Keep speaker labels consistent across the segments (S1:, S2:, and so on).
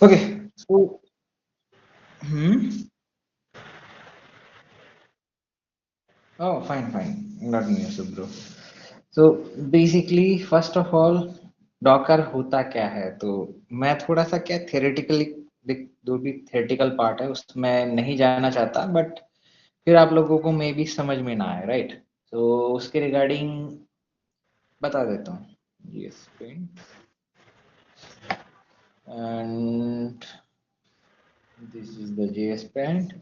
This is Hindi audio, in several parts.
S1: Okay, so hmm. Oh, fine, fine. Not an issue, bro. So basically, first of all, Docker होता क्या है? तो मैं थोड़ा सा क्या थियोरेटिकली, जो भी थियोरेटिकल पार्ट है उसमें नहीं जाना चाहता, बट फिर आप लोगों को मे भी समझ में ना आए, राइट? तो उसके रिगार्डिंग बता देता हूँ। GS paint and this is the GS paint.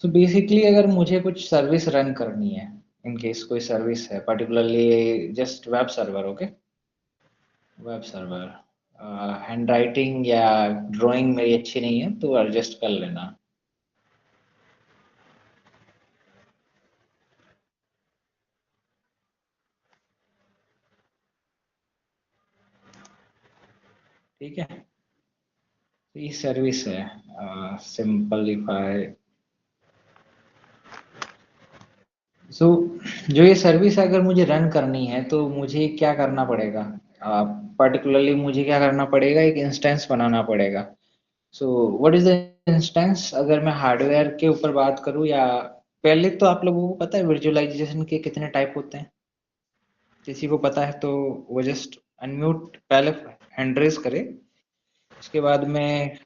S1: So basically अगर मुझे कुछ सर्विस रन करनी है, इन केस कोई सर्विस है particularly, just web server, okay, web server, handwriting या ड्राइंग मेरी अच्छी नहीं है तो एडजस्ट कर लेना। ठीक है, तो ये सर्विस है, सिंपलीफाई। सो जो ये सर्विस अगर मुझे रन करनी है तो मुझे क्या करना पड़ेगा? पर्टिकुलरली मुझे क्या करना पड़ेगा? एक इंस्टेंस बनाना पड़ेगा। So what is the instance? अगर मैं हार्डवेयर के ऊपर बात करूं, या पहले तो आप लोगों को पता है विजुअलाइजेशन के कितने टाइप होते हैं? किसी को पता है तो वो जस्ट अनम्यूट पहले हैंड रेज करे, उसके बाद में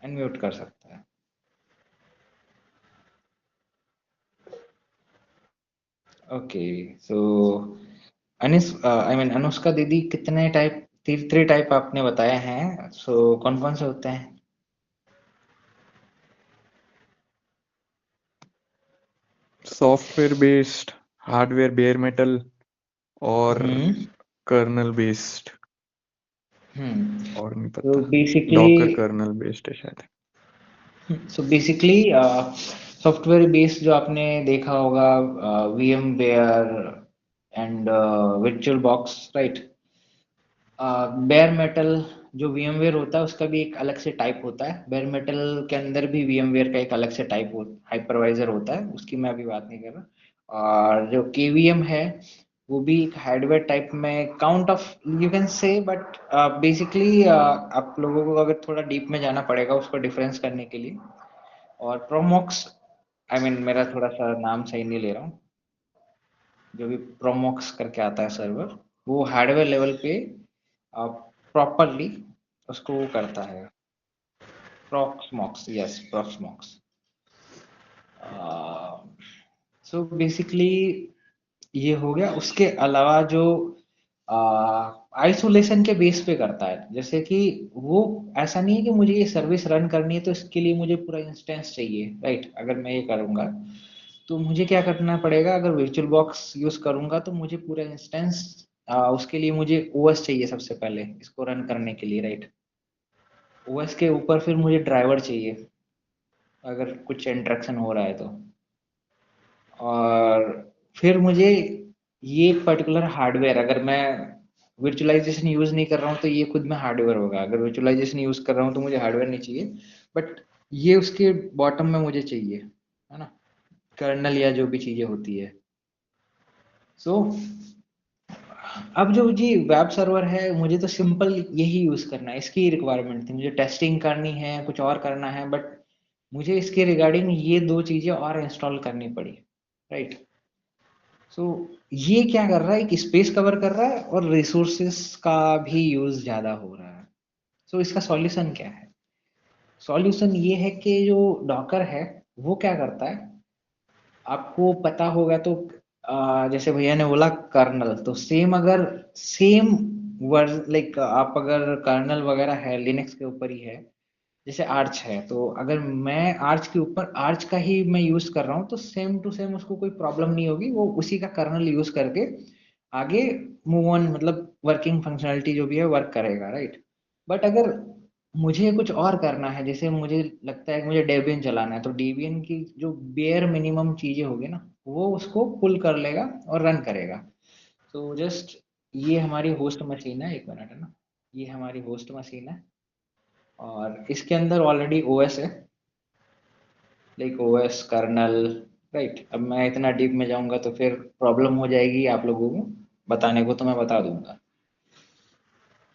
S1: अनम्यूट कर सकता है। Okay, so Anis I mean Anushka दीदी, कितने टाइप, थ्री टाइप आपने बताए हैं, सो कौन कौन से होते हैं?
S2: Software based, hardware bear metal और
S1: हम्म।
S2: Colonel based. और नहीं
S1: तो
S2: पता।
S1: बेसिकली,
S2: डॉकर कर्नल बेस्ड है शायद।
S1: सो बेसिकली सॉफ्टवेयर बेस्ड जो आपने देखा होगा, VMware and virtual box, right? Bare metal जो VMware होता है उसका भी एक अलग से टाइप होता है। बेयर मेटल के अंदर भी VMware का एक अलग से टाइप हाइपरवाइजर होता है, उसकी मैं अभी बात नहीं कर रहा। और जो KVM है वो भी एक हार्डवेयर टाइप में काउंट ऑफ यू कैन से, बट बेसिकली आप लोगों को अगर थोड़ा डीप में जाना पड़ेगा उसको डिफरेंस करने के लिए। और प्रोमॉक्स, आई मीन मेरा थोड़ा सा नाम सही नहीं ले रहा हूँ, जो भी प्रोमॉक्स करके आता है सर्वर, वो हार्डवेयर लेवल पे प्रॉपरली उसको वो करता है। Proxmox, yes, Proxmox. So basically ये हो गया। उसके अलावा जो आइसोलेशन के बेस पे करता है, जैसे कि वो ऐसा नहीं है कि मुझे ये सर्विस रन करनी है तो इसके लिए मुझे पूरा इंस्टेंस चाहिए, राइट? अगर मैं ये करूंगा तो मुझे क्या करना पड़ेगा? अगर वर्चुअल बॉक्स यूज करूंगा तो मुझे पूरा इंस्टेंस, उसके लिए मुझे ओएस चाहिए सबसे पहले इसको रन करने के लिए, राइट? ओएस के ऊपर फिर मुझे ड्राइवर चाहिए अगर कुछ इंटरेक्शन हो रहा है तो। और फिर मुझे ये पर्टिकुलर हार्डवेयर, अगर मैं वर्चुअलाइजेशन यूज नहीं कर रहा हूँ तो ये खुद में हार्डवेयर होगा। अगर वर्चुअलाइजेशन यूज कर रहा हूँ तो मुझे हार्डवेयर नहीं चाहिए, बट ये उसके बॉटम में मुझे चाहिए, है ना? कर्नल या जो भी चीजें होती है। सो अब जो जी वेब सर्वर है, मुझे तो सिंपल यही यूज करना है, इसकी रिक्वायरमेंट थी। मुझे टेस्टिंग करनी है, कुछ और करना है, बट मुझे इसके रिगार्डिंग ये दो चीजें और इंस्टॉल करनी पड़ी, राइट? सो ये क्या कर रहा है, एक स्पेस कवर कर रहा है और रिसोर्सेस का भी यूज ज्यादा हो रहा है। सो इसका सॉल्यूशन क्या है? सॉल्यूशन ये है कि जो डॉकर है वो क्या करता है, आपको पता होगा तो, जैसे भैया ने बोला कर्नल, तो सेम अगर सेम वर्ड लाइक आप अगर कर्नल वगैरह है लिनक्स के ऊपर ही है, जैसे आर्च है, तो अगर मैं आर्च के ऊपर आर्च का ही मैं यूज कर रहा हूँ तो सेम टू सेम उसको कोई प्रॉब्लम नहीं होगी, वो उसी का कर्नल यूज करके आगे मूव ऑन, मतलब वर्किंग फंक्शनलिटी जो भी है वर्क करेगा, राइट? बट अगर मुझे कुछ और करना है, जैसे मुझे लगता है कि मुझे डेबियन चलाना है, तो डेबियन की जो बेयर मिनिमम चीजें होगी ना वो उसको पुल कर लेगा और रन करेगा। तो जस्ट ये हमारी होस्ट मशीन है, एक मिनट है ना, ये हमारी होस्ट मशीन है और इसके अंदर ऑलरेडी ओएस है, लाइक ओएस कर्नल, राइट? अब मैं इतना डीप में जाऊंगा तो फिर प्रॉब्लम हो जाएगी आप लोगों को बताने को, तो मैं बता दूंगा।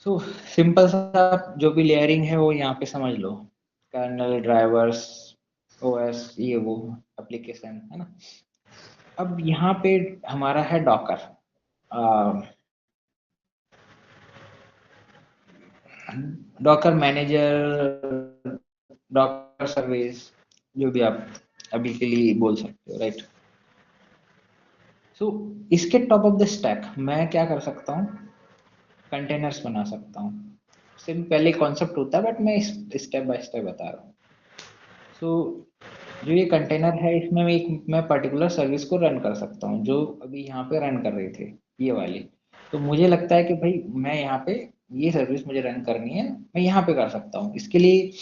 S1: सो सिंपल सा जो भी लेयरिंग है वो यहाँ पे समझ लो, कर्नल, ड्राइवर्स, ओएस, ये वो एप्लीकेशन है ना। अब यहाँ पे हमारा है Docker, Docker manager, Docker service, जो भी आप अभी के लिए बोल सकते हो, राइट। सो इसके टॉप ऑफ द स्टैक मैं क्या कर सकता हूँ, कंटेनर्स बना सकता हूँ। सिर्फ पहले कॉन्सेप्ट होता है, बट मैं स्टेप बाय स्टेप बता रहा हूँ। सो जो ये कंटेनर है, इसमें मैं पर्टिकुलर सर्विस को रन कर सकता हूँ, जो अभी यहाँ पे रन कर रहे थे ये वाली। तो मुझे लगता है कि भाई मैं यहाँ पे ये सर्विस मुझे रन करनी है, मैं यहाँ पे कर सकता हूँ। इसके लिए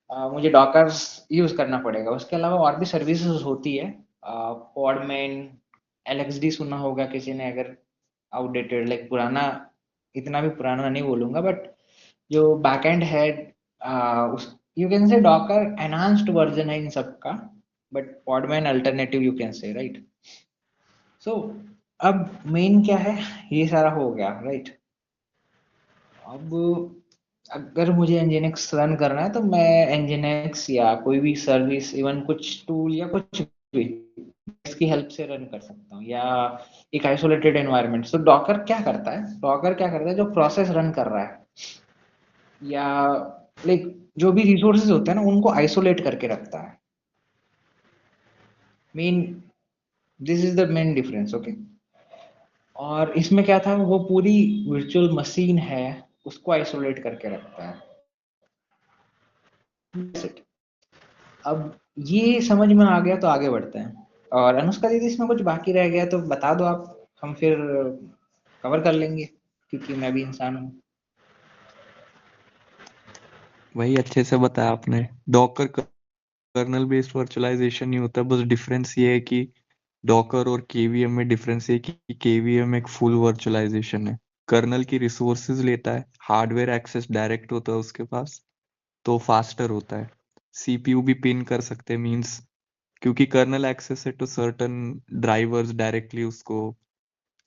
S1: मुझे डॉकर्स यूज करना पड़ेगा। उसके अलावा और भी सर्विसेज होती है, पॉडमैन, एलएक्सडी सुना होगा किसी ने, अगर आउटडेटेड लाइक पुराना, इतना भी पुराना नहीं बोलूंगा, बट जो बैकएंड है, उस you can say Docker enhanced version है इन सबका, but Podman alternative you can say, right. So अब मेन क्या है, ये सारा हो गया, राइट। अब अगर मुझे nginx रन करना है तो मैं nginx या कोई भी सर्विस, इवन कुछ टूल या कुछ भी, इसकी हेल्प से रन कर सकता हूँ, या एक आइसोलेटेड एनवायरनमेंट। सो डॉकर क्या करता है, डॉकर क्या करता है, जो प्रोसेस रन कर रहा है या लाइक जो भी रिसोर्सेज होते हैं ना, उनको आइसोलेट करके रखता है। Main, this is the main difference, okay. और इसमें क्या था, वो पूरी वर्चुअल मशीन है, उसको आइसोलेट करके रखता है। अब ये समझ में आ गया तो आगे बढ़ते हैं। और अनुष्का दीदी, इसमें कुछ बाकी रह गया तो बता दो आप, हम फिर कवर कर लेंगे, क्योंकि मैं भी इंसान हूँ।
S2: वही अच्छे से बताया आपने। डॉकर कर्नल बेस्ड वर्चुअलाइजेशन नहीं होता, बस डिफरेंस ये है कि डॉकर और केवीएम में डिफरेंस ये है कि केवीएम एक फुल वर्चुअलाइजेशन है, कर्नल की रिसोर्सेज लेता है, हार्डवेयर एक्सेस डायरेक्ट होता है उसके पास, तो फास्टर होता है। सीपीयू भी पिन कर सकते हैं, मींस क्योंकि कर्नल एक्सेस है तो सर्टन ड्राइवर्स डायरेक्टली उसको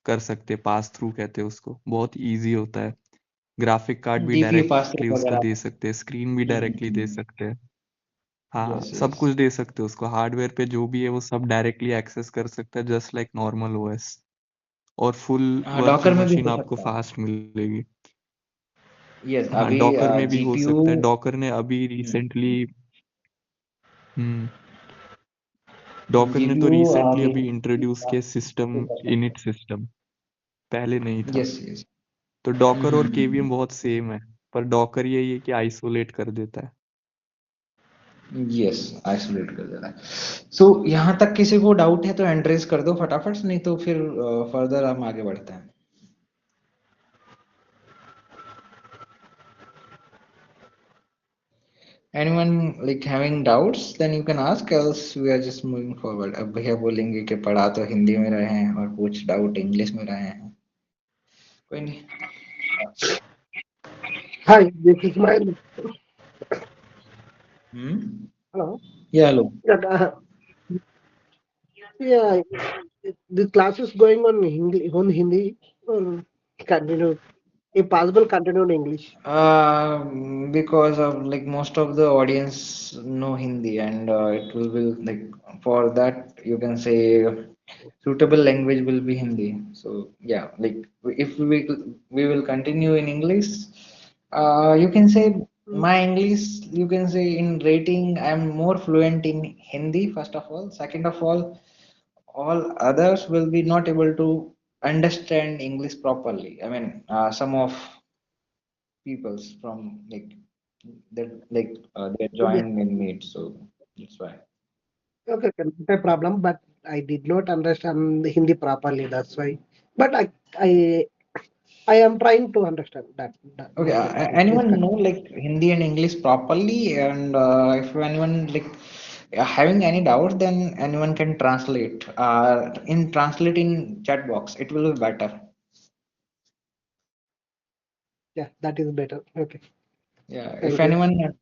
S2: कर सकते, पास थ्रू कहते हैं उसको, बहुत इजी होता है। ग्राफिक कार्ड भी
S1: डीपीयू पास
S2: डायरेक्टली उसको दे
S1: वगैरह।
S2: सकते हैं, स्क्रीन भी डायरेक्टली दे सकते हैं। हाँ,
S1: यस
S2: सब
S1: यस।
S2: कुछ दे सकते हो उसको, हार्डवेयर पे जो भी है वो सब डायरेक्टली एक्सेस कर सकता है, जस्ट लाइक नॉर्मल ओएस। और फुल
S1: हाँ, डॉकर
S2: वर्चुअल
S1: में भी
S2: मशीन
S1: हो
S2: आपको
S1: सकता है।
S2: फास्ट मिलेगी।
S1: यस,
S2: हाँ,
S1: अभी
S2: डॉकर में भी हो
S1: जीपीयू।
S2: सकता है। डॉकर ने अभी रिसेंटली हम्म डॉकर ने तो
S1: जीपीयू
S2: रिसेंटली
S1: अभी।
S2: अभी इंट्रोड्यूस किया सिस्टम इनिट सिस्टम, पहले नहीं था।
S1: Yes yes.
S2: तो डॉकर और केवीएम बहुत सेम है, पर डॉकर यही है कि आइसोलेट कर देता है।
S1: यस, आइसोलेट कर देना है। सो यहाँ तक किसी को डाउट है तो हैंड रेज कर दो फटाफट, नहीं तो फिर फर्दर हम आगे बढ़ते हैं। Anyone like having doubts, then you can ask, else we are just moving forward. अब भैया बोलेंगे कि पढ़ा तो हिंदी में रहे हैं और कुछ डाउट इंग्लिश में रहे हैं, कोई नहीं।
S3: Hi, this is my
S1: hmm.
S3: hello.
S1: या hello.
S3: Yeah, yeah, the class is going on Hindi, or continue. If possible, continue in English.
S1: Because of like most of the audience know Hindi, and it will be like, for that you can say suitable language will be Hindi. So yeah, like if we will continue in English, you can say
S3: Mm,
S1: my English, you can say in rating I'm more fluent in Hindi, first of all. Second of all others will be not able to understand English properly. I mean, some of peoples from like that, like they
S3: Yeah,
S1: joined in meet, so that's why.
S3: okay, no problem. But I did not understand the Hindi properly. That's why. But I, I am trying to understand that.
S1: Okay,
S3: No problem. Please
S1: anyone know
S3: continue.
S1: like Hindi and English properly? And if anyone like having any doubt, then anyone can translate, in translate in chat box, it will be better.
S3: Yeah, that is better. Okay,
S1: Yeah, if
S3: thank you.
S1: anyone,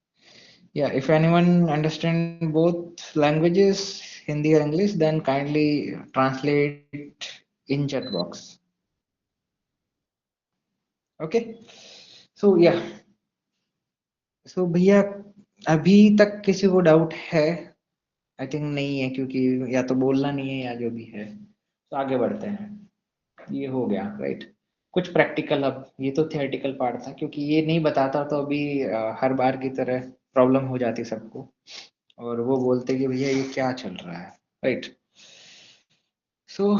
S1: yeah, if anyone understand both languages, Hindi or English, then kindly translate in chat box. Okay. सो या सो भैया, अभी तक किसी को डाउट है? आई थिंक नहीं है, क्योंकि या तो बोलना नहीं है या जो भी है। तो आगे बढ़ते हैं। ये हो गया राइट। कुछ प्रैक्टिकल, अब ये तो थियोरेटिकल पार्ट था, क्योंकि ये नहीं बताता तो अभी हर बार की तरह प्रॉब्लम हो जाती सबको, और वो बोलते कि भैया ये क्या चल रहा है, right. So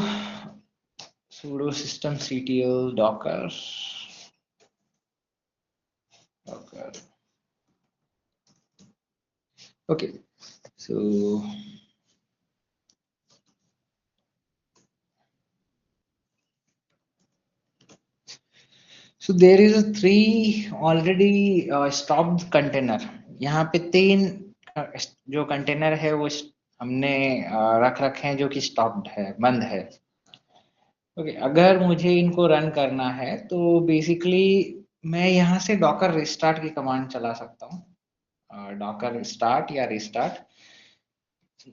S1: sudo system ctl docker. Okay, so there is a 3 already stopped container. यहाँ पे 3 जो कंटेनर है वो हमने रख रखे हैं, जो कि स्टॉप्ड है, बंद है। ओके, अगर मुझे इनको रन करना है तो बेसिकली मैं यहाँ से डॉकर रिस्टार्ट की कमांड चला सकता हूँ, डॉकर स्टार्ट या restart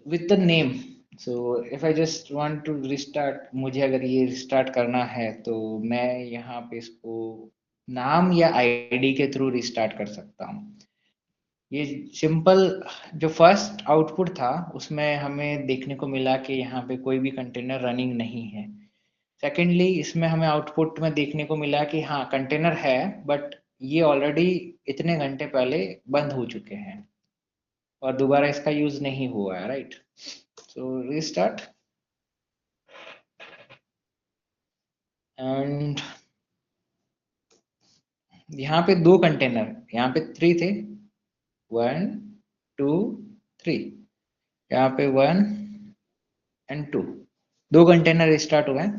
S1: with the name. So if I just want to restart, मुझे अगर ये रिस्टार्ट करना है तो मैं यहाँ पे इसको नाम या आईडी के थ्रू रिस्टार्ट कर सकता हूँ। ये सिंपल, जो फर्स्ट आउटपुट था उसमें हमें देखने को मिला कि यहाँ पे कोई भी कंटेनर रनिंग नहीं है। सेकेंडली, इसमें हमें आउटपुट में देखने को मिला कि हाँ कंटेनर है, बट ये ऑलरेडी इतने घंटे पहले बंद हो चुके हैं और दोबारा इसका यूज नहीं हुआ है, राइट। सो रिस्टार्ट, एंड यहाँ पे 2 कंटेनर, यहाँ पे 3 थे, 1 2 3, यहाँ पे 1 एंड 2, 2 कंटेनर स्टार्ट हुए हैं,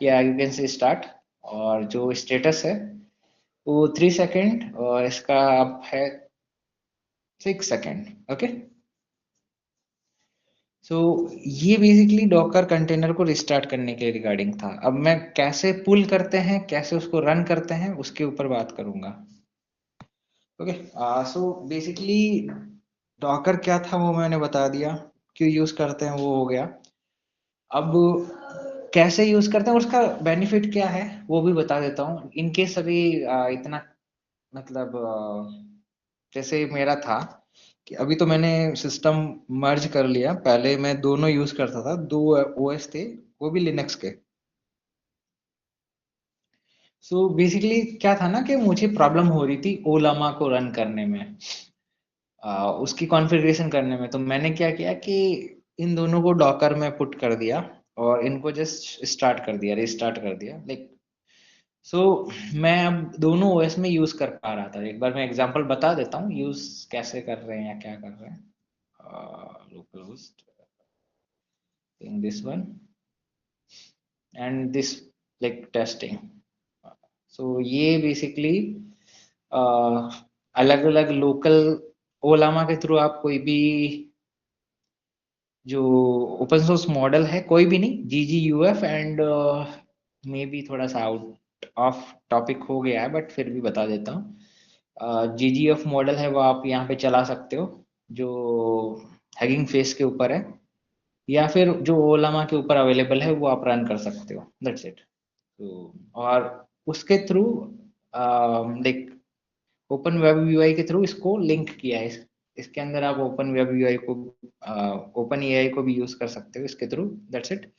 S1: या यू कैन से स्टार्ट। और जो स्टेटस है वो 3 सेकेंड और इसका अब है 6 सेकेंड। ओके, सो ये बेसिकली डॉकर कंटेनर को रिस्टार्ट करने के रिगार्डिंग था। अब मैं कैसे पुल करते हैं, कैसे उसको रन करते हैं, उसके ऊपर बात करूंगा। ओके, सो बेसिकली डॉकर क्या था वो मैंने बता दिया, क्यों यूज करते हैं वो हो गया। अब कैसे यूज करते हैं, उसका बेनिफिट क्या है वो भी बता देता हूँ। इनकेस अभी इतना मतलब जैसे मेरा था कि अभी तो मैंने सिस्टम मर्ज कर लिया, पहले मैं दोनों यूज करता था, 2 ओएस थे, वो भी लिनक्स के। सो बेसिकली क्या था ना कि मुझे प्रॉब्लम हो रही थी ओलामा को रन करने में, उसकी कॉन्फ़िगरेशन करने में। तो मैंने क्या किया कि इन दोनों को डॉकर में पुट कर दिया और इनको जस्ट स्टार्ट कर दिया, रिस्टार्ट कर दिया, लाइक सो मैं अब दोनों ओएस में यूज कर पा रहा था। एक बार मैं एग्जांपल बता देता हूँ यूज कैसे कर रहे हैं या क्या कर रहे हैं। Local host in this one and this, like testing. So ये बेसिकली अलग अलग लोकल ओलामा के थ्रू आप कोई भी जो ओपन सोर्स मॉडल है, कोई भी नहीं, GGUF एंड मे बी थोड़ा सा आउट ऑफ टॉपिक हो गया है बट फिर भी बता देता हूँ। GGF मॉडल है वो आप यहाँ पे चला सकते हो, जो हैगिंग फेस के ऊपर है, या फिर जो ओलामा के ऊपर अवेलेबल है वो आप रन कर सकते हो, दैट्स इट। तो और उसके through like open web UI के थ्रू इसको लिंक किया है। इसके अंदर आप ओपन वेब यूआई को, ओपन एआई को भी यूज कर सकते हो इसके थ्रू, दैट्स इट।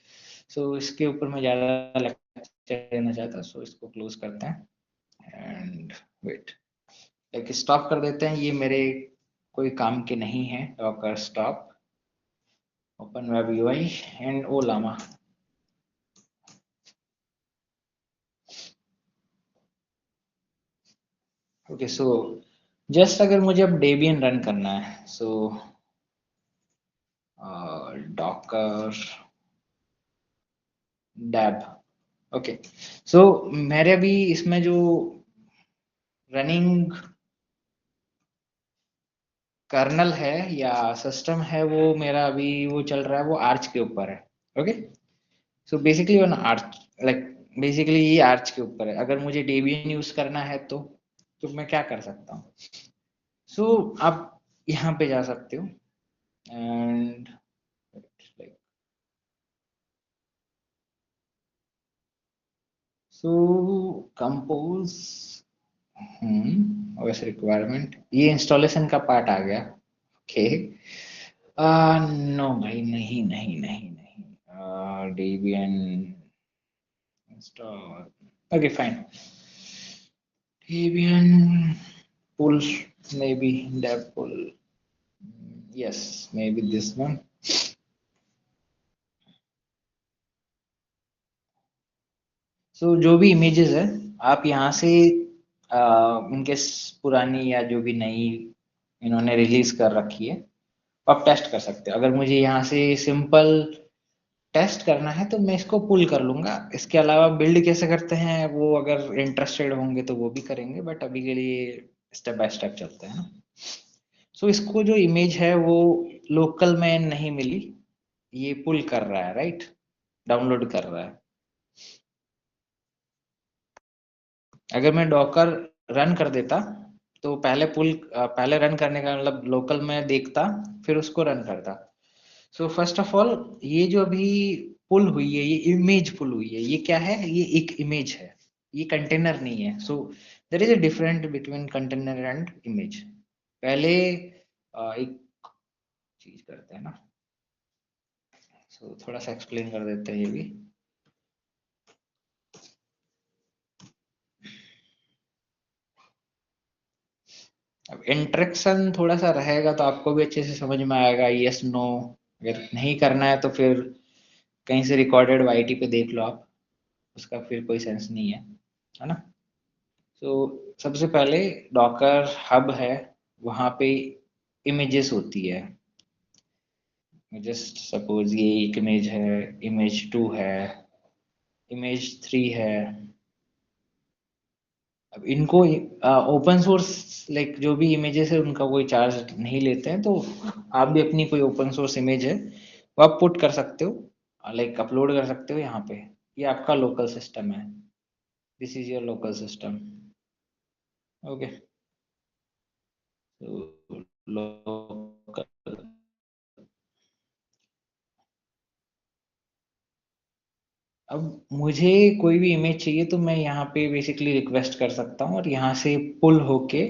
S1: सो इसके ऊपर मैं ज़्यादा लेक्चर देना चाहता, सो इसको क्लोज करते हैं एंड वेट, लाइक स्टॉप कर देते हैं। ये मेरे कोई काम के नहीं है, Docker stop open web UI and ओलामा। Okay, so just अगर मुझे अब डेबियन रन करना है, सो डॉकर डैब। ओके, सो मेरे अभी इसमें जो रनिंग कर्नल है या सिस्टम है वो मेरा अभी वो चल रहा है, वो आर्च के ऊपर है। Okay, so basically on arch, like basically ये आर्च के ऊपर है। अगर मुझे डेबियन यूज करना है तो मैं क्या कर सकता हूँ? सो आप यहाँ पे जा सकते हो and like so compose OS requirement, ये इंस्टॉलेशन का पार्ट आ गया। ओके, नो भाई, नहीं नहीं नहीं नहीं, Debian install, okay fine, Debian pull, maybe dev pull, yes, maybe this one. So जो भी इमेजेस है आप यहाँ से इनके पुरानी या जो भी नई इन्होंने रिलीज कर रखी है आप टेस्ट कर सकते हो। अगर मुझे यहाँ से सिंपल टेस्ट करना है तो मैं इसको पुल कर लूंगा। इसके अलावा बिल्ड कैसे करते हैं वो अगर इंटरेस्टेड होंगे तो वो भी करेंगे, बट अभी के लिए स्टेप बाय स्टेप चलते हैं ना। सो इसको जो इमेज है वो लोकल में नहीं मिली, ये पुल कर रहा है, राइट, डाउनलोड कर रहा है। अगर मैं डॉकर रन कर देता तो पहले रन करने का मतलब लोकल में देखता फिर उसको रन करता। सो फर्स्ट ऑफ ऑल ये जो अभी पुल हुई है ये इमेज पुल हुई है, ये क्या है, ये एक इमेज है, ये कंटेनर नहीं है। So there is a different between container and image. पहले एक चीज करते हैं ना, सो थोड़ा सा एक्सप्लेन कर देते हैं ये भी। अब इंटरेक्शन थोड़ा सा रहेगा तो आपको भी अच्छे से समझ में आएगा, यस नो। अगर नहीं करना है तो फिर कहीं से रिकॉर्डेड वाईटी पे देख लो आप, उसका फिर कोई सेंस नहीं है ना। तो सबसे पहले डॉकर हब है, वहाँ पे इमेजेस होती है। जस्ट सपोज ये एक इमेज है, इमेज 2 है, इमेज 3 है। अब इनको ओपन सोर्स लाइक जो भी इमेजेस है उनका कोई चार्ज नहीं लेते हैं, तो आप भी अपनी कोई ओपन सोर्स इमेज है वो आप पुट कर सकते हो, लाइक अपलोड कर सकते हो यहाँ पे। ये आपका लोकल सिस्टम है, this is your local system. Okay, तो लोकल, अब मुझे कोई भी इमेज चाहिए तो मैं यहाँ पे बेसिकली रिक्वेस्ट कर सकता हूँ और यहाँ से पुल होके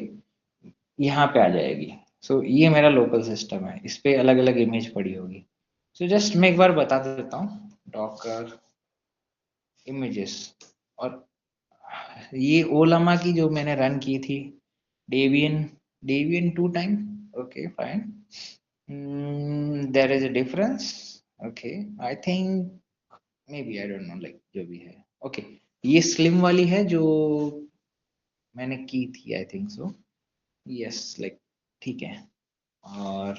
S1: यहाँ पे आ जाएगी। सो ये मेरा लोकल सिस्टम है, इस पे अलग अलग इमेज पड़ी होगी। सो जस्ट मैं एक बार बता देता हूँ, डॉकर इमेजेस, और ये ओलामा की जो मैंने रन की थी, Debian Debian 2 time, okay fine, there is a difference, okay, I think maybe, I don't know, like जो भी है। ओके, ये स्लिम वाली है जो मैंने की थी, I think so, yes, like ठीक है। और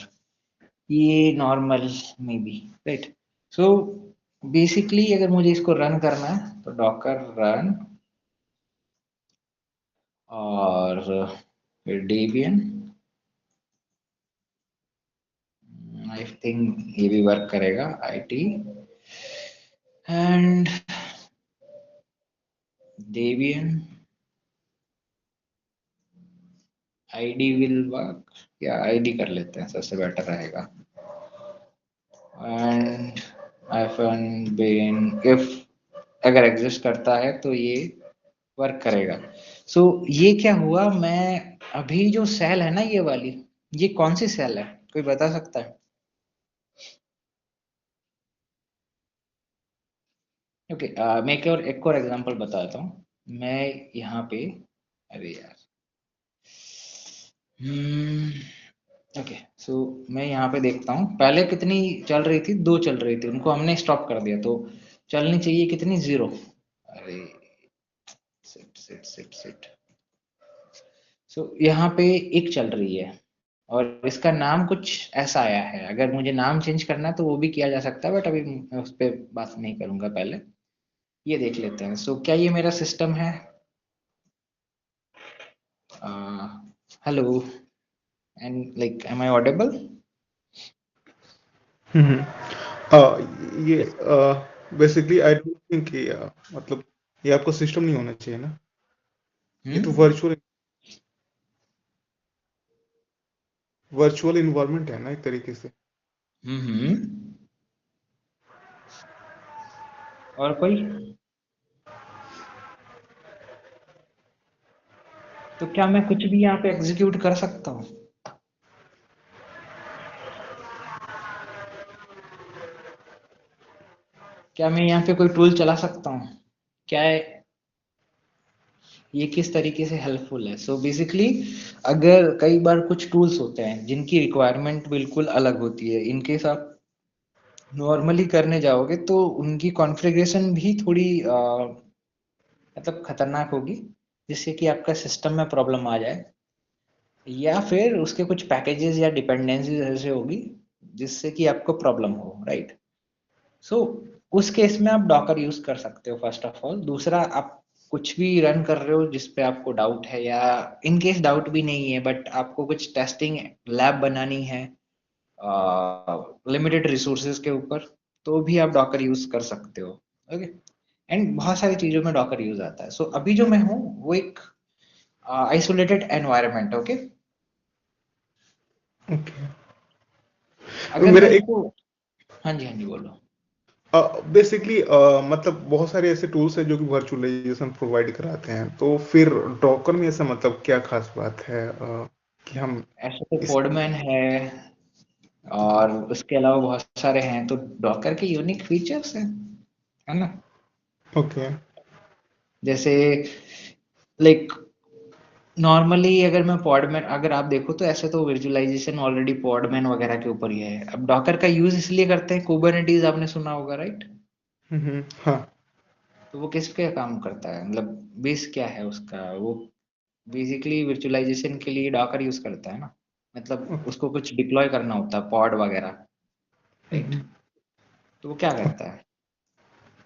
S1: ये नॉर्मल में भी, राइट। सो बेसिकली अगर मुझे इसको रन करना है तो डॉकर रन और फिर डेबियन, आई थिंक ये भी वर्क करेगा, IT and Debian ID will work, या आईडी कर लेते हैं, सबसे बेटर रहेगा। एंड आईफन बिन इफ अगर एग्जिस्ट करता है तो ये वर्क करेगा। सो ये क्या हुआ, मैं अभी जो सेल है ना ये वाली, ये कौन सी सेल है, कोई बता सकता है? ओके, मैं एक और एग्जांपल बताता हूँ। मैं यहाँ पे, अरे यार, ओके, सो मैं यहाँ पे देखता हूँ पहले कितनी चल रही थी, 2 चल रही थी, उनको हमने स्टॉप कर दिया तो चलनी चाहिए कितनी, 0। अरे सिट सिट सिट सिट, सो यहाँ पे 1 चल रही है और इसका नाम कुछ ऐसा आया है। अगर मुझे नाम चेंज करना है तो वो भी किया जा सकता है, बट अभी मैं उस पर बात नहीं करूंगा, पहले ये देख लेते हैं। सो क्या ये मेरा सिस्टम है? Hello, and like am I audible?
S4: Hmm ये बेसिकली आई डोंट थिंक कि मतलब ये आपका सिस्टम नहीं होना चाहिए ना, ये तो
S1: हम्म
S4: वर्चुअल इन्वायरमेंट है ना एक तरीके से।
S1: हम्म, और कोई? तो क्या मैं कुछ भी यहाँ पे एग्जीक्यूट कर सकता हूँ? क्या मैं यहाँ पे कोई टूल चला सकता हूँ? क्या ये किस तरीके से हेल्पफुल है? सो बेसिकली अगर कई बार कुछ टूल्स होते हैं जिनकी रिक्वायरमेंट बिल्कुल अलग होती है, इनकेस आप नॉर्मली करने जाओगे तो उनकी कॉन्फ़िगरेशन भी थोड़ी मतलब खतरनाक होगी, जिससे कि आपका सिस्टम में प्रॉब्लम आ जाए, या फिर उसके कुछ पैकेजेस या डिपेंडेंसीज ऐसे होगी जिससे कि आपको प्रॉब्लम हो, राइट? सो उस केस में आप डॉकर यूज कर सकते हो फर्स्ट ऑफ ऑल। दूसरा, आप कुछ भी रन कर रहे हो जिस पे आपको डाउट है, या इन केस डाउट भी नहीं है बट आपको कुछ टेस्टिंग लैब बनानी है लिमिटेड रिसोर्सेज के ऊपर, तो भी आप डॉकर यूज कर सकते हो। ओके, एंड बहुत सारी चीजों में डॉकर यूज आता है। सो अभी जो मैं हूँ वो एक आइसोलेटेड एनवायरनमेंट। Okay,
S4: okay.
S1: अगर
S4: मेरा
S1: मेरे
S4: एक
S1: को, हाँ जी हाँ जी बोलो।
S4: बेसिकली मतलब बहुत सारे ऐसे टूल्स हैं जो कि वर्चुअलाइजेशन प्रोवाइड कराते हैं, तो फिर डॉकर में ऐसा मतलब क्या खास बात है कि हम
S1: ऐसे तो
S4: इस
S1: पोडमैन है और उसके अलावा बहुत सारे हैं, तो डॉकर के यूनिक फीचर्स हैं, है ना?
S4: ओके।
S1: जैसे लाइक नॉर्मली अगर मैं पॉडमैन, अगर आप देखो तो ऐसे तो विजुअलाइजेशन ऑलरेडी पॉडमैन वगैरह के ऊपर ही है। अब डॉकर का यूज इसलिए करते हैं, कुबरनेटीज आपने सुना होगा, राइट?
S4: हाँ।
S1: तो वो किस पे काम करता है, मतलब बेस क्या है उसका? वो बेसिकली विजुअलाइजेशन के लिए डॉकर यूज करता है ना, मतलब
S4: ओके।
S1: उसको कुछ डिप्लॉय करना होता है, पॉड वगैरह, राइट? तो वो क्या करता है?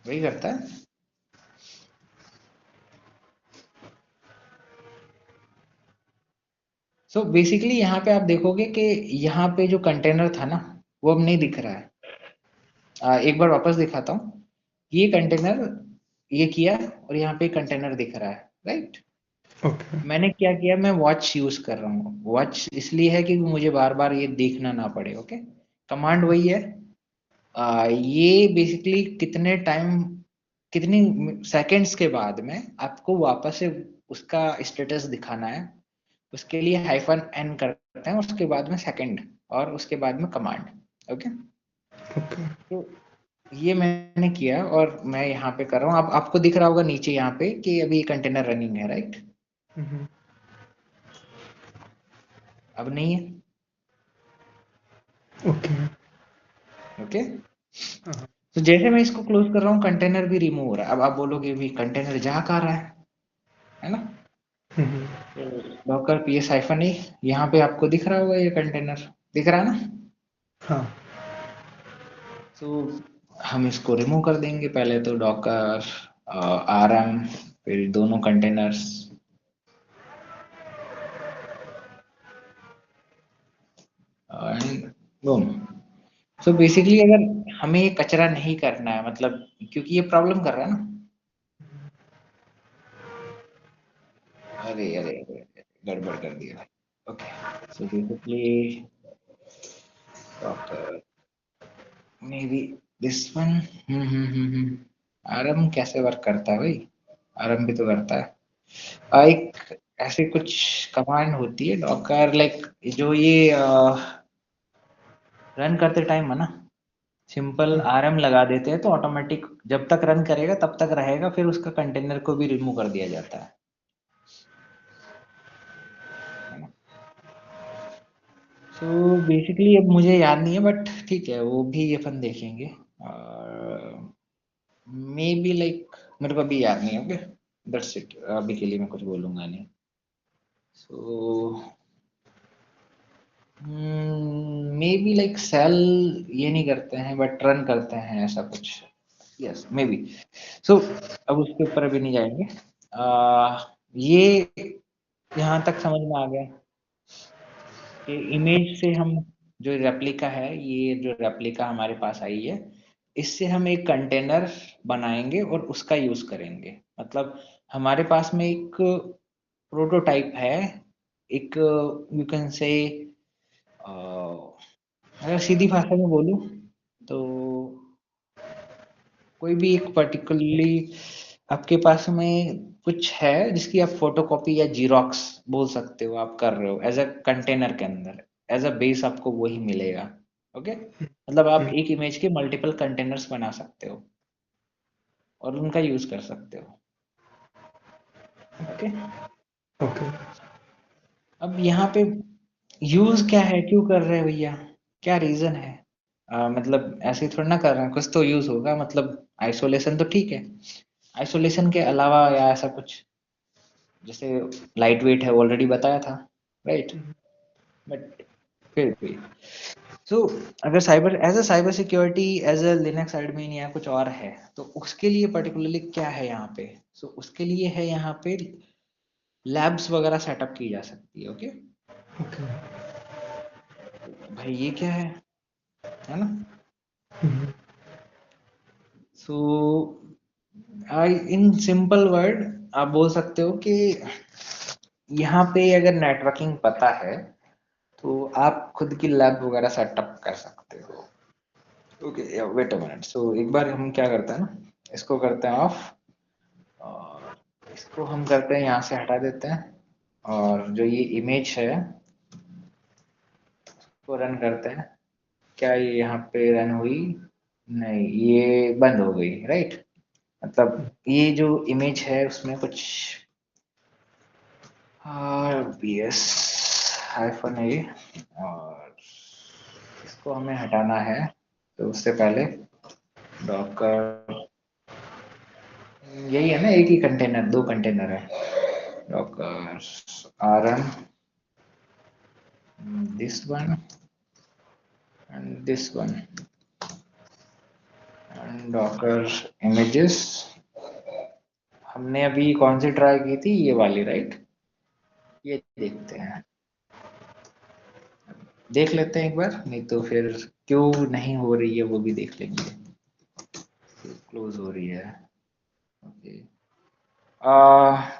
S1: वही करता है। सो बेसिकली यहाँ पे आप देखोगे कि यहाँ पे जो कंटेनर था ना, वो अब नहीं दिख रहा है। एक बार वापस दिखाता हूँ। ये कंटेनर, ये किया, और यहाँ पे कंटेनर दिख रहा है, राइट?
S4: ओके।
S1: मैंने क्या किया, मैं वॉच यूज कर रहा हूँ। वॉच इसलिए है कि मुझे बार बार ये देखना ना पड़े। ओके, कमांड वही है। ये बेसिकली कितने टाइम, कितनी सेकेंड्स के बाद में आपको वापस से उसका स्टेटस दिखाना है, उसके लिए हाइफन एन करते हैं, उसके बाद में सेकंड, और उसके बाद में कमांड। Okay,
S4: okay.
S1: तो ये मैंने किया और मैं यहाँ पे कर रहा हूँ। आपको दिख रहा होगा नीचे यहाँ पे कि अभी कंटेनर रनिंग है, राइट? अब नहीं है।
S4: ओके।
S1: ओके,
S4: हाँ।
S1: तो जैसे मैं इसको क्लोज कर रहा हूँ, कंटेनर भी रिमूव हो रहा है। अब आप बोलोगे भी कंटेनर जा कहाँ रहा है ना? तो डॉकर पी एस हाइफन ए, यहाँ पे आपको दिख रहा होगा, ये कंटेनर दिख रहा है ना?
S4: हाँ।
S1: तो हम इसको रिमूव कर देंगे। पहले तो डॉकर आरएम, फिर दोनों containers, and boom. So basically अगर हमें ये कचरा नहीं करना है, मतलब क्योंकि ये प्रॉब्लम कर रहा है ना। अरे अरे अरे अरे, गड़बड़ कर दिया। Okay, so basically Docker may be this one. RM कैसे वर्क करता है भाई? आरएम भी तो करता है। एक ऐसी कुछ कमांड होती है डॉकर, लाइक जो ये रन करते टाइम है ना, सिंपल आरएम लगा देते हैं तो ऑटोमेटिक जब तक रन करेगा तब तक रहेगा, फिर उसका कंटेनर को भी रिमूव कर दिया जाता है ना? सो बेसिकली अब मुझे याद नहीं है, बट ठीक है, वो भी अपन देखेंगे। मे बी लाइक मेरे को अभी याद नहीं। ओके, दैट्स इट, अभी के लिए मैं कुछ बोलूंगा नहीं। सो मे बी लाइक सेल ये नहीं करते हैं बट रन करते हैं, ऐसा कुछ। Yes, may be. सो अब उसके ऊपर अभी नहीं जाएंगे। ये यहाँ तक समझ में आ गया कि इमेज से हम, जो रेप्लिका है, ये जो रेप्लिका हमारे पास आई है, इससे हम एक कंटेनर बनाएंगे और उसका यूज करेंगे। मतलब हमारे पास में एक प्रोटोटाइप है, एक यू कैन से, अगर सीधी भाषा में बोलूं तो कोई भी एक पर्टिकुलरली आपके पास में कुछ है जिसकी आप फोटोकॉपी या जीरोक्स बोल सकते हो, आप कर रहे हो एज अ कंटेनर के अंदर, एज अ बेस आपको वही मिलेगा। ओके, मतलब आप एक इमेज के मल्टीपल कंटेनर्स बना सकते हो और उनका यूज कर सकते हो। Okay,
S4: okay.
S1: अब यहाँ पे यूज क्या है, क्यों कर रहे हैं भैया, क्या रीजन है? मतलब ऐसे ही थोड़ा ना कर रहे हैं, कुछ तो यूज होगा। मतलब आइसोलेशन तो ठीक है, आइसोलेशन के अलावा या ऐसा कुछ, जैसे लाइट वेट है ऑलरेडी बताया था, राइट? बट फिर भी अगर cyber security as a Linux admin या कुछ और है, तो उसके लिए पर्टिकुलरली क्या है यहाँ पे? उसके लिए है यहाँ पे लैब्स वगैरह सेटअप की जा सकती है। Okay,
S4: okay.
S1: भाई ये क्या है ना? सो इन सिंपल वर्ड आप बोल सकते हो कि यहाँ पे अगर नेटवर्किंग पता है तो आप खुद की लैब वगैरह सेटअप कर सकते हो। Okay, wait a minute. एक बार हम क्या करते हैं ना, इसको करते हैं ऑफ, और इसको हम करते हैं यहाँ से हटा देते हैं, और जो ये इमेज है उसको रन करते हैं। क्या ये यहाँ पे रन हुई? नहीं, ये बंद हो गई, राइट? मतलब ये जो इमेज है उसमें कुछ RBS हाइफन ए, और इसको हमें हटाना है। तो उससे पहले डॉकर, यही है ना, एक ही कंटेनर, दो कंटेनर है। Docker rm this one and this one and docker images। हमने अभी कौन सी ट्राई की थी, ये वाली, राइट? ये देखते हैं, देख लेते हैं एक बार, नहीं तो फिर क्यों नहीं हो रही है वो भी देख लेंगे। क्लोज हो रही है। ओके,